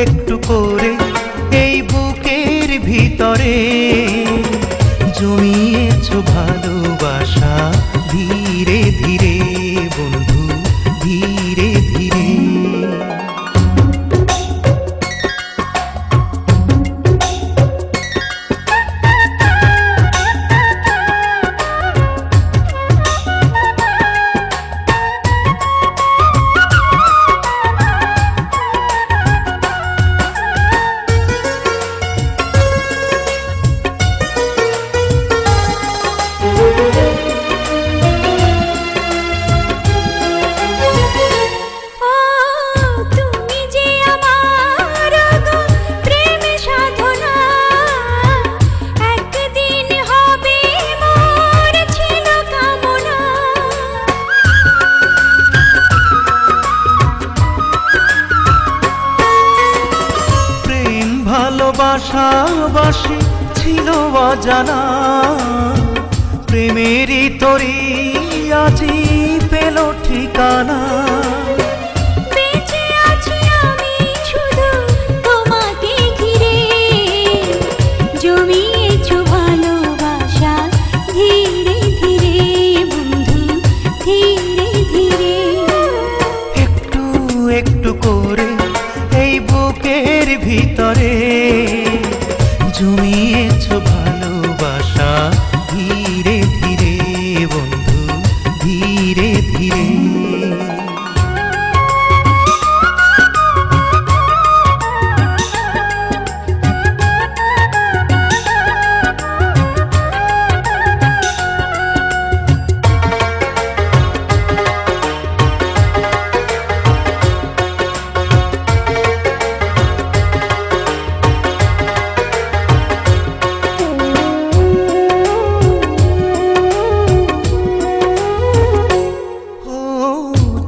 একটু করে এই বুকের ভিতরে জমিয়েছো ভালোবাসা ধীরে ধীরে বন্ধু, ধীরে ধীরে। ভালোবাসাবাসি ছিল অজানা, প্রেমেরই তরি আজি পেল ঠিকানা। বেঁচে আছি আমি শুধু তোমাকে ঘিরে, জমিয়েছো ভালোবাসা ধীরে ধীরে বন্ধু, ধীরে ধীরে। একটু একটু করে এই বুকের ভিতরে জমিয়েছো ভালোবাসা ধীরে ধীরে বন্ধু, ধীরে ধীরে।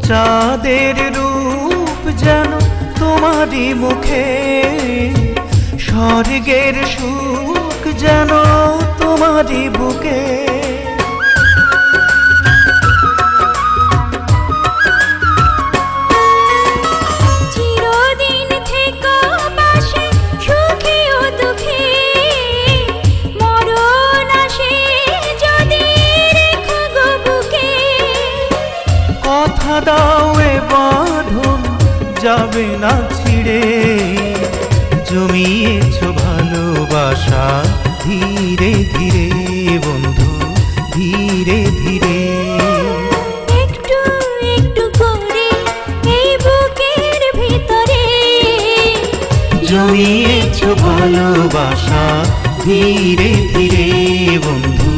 চাঁদের রূপ যেন তোমারই মুখে, স্বর্গের সুখ যেন তোমারই বুকে। চিরদিন থেকো পাশে সুখে ও দুঃখে, মরণ আসে যদি রেখো গো বুকে। কথা দাও এ বাঁধন যাবে না ছিড়ে, জমিয়েছো ভালোবাসা ধীরে ধীরে বন্ধু, ধীরে ধীরে। একটু একটু করে এই বুকের ভিতরে জমিয়েছো ভালোবাসা ধীরে ধীরে বন্ধু,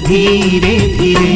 ধীরে ধীরে।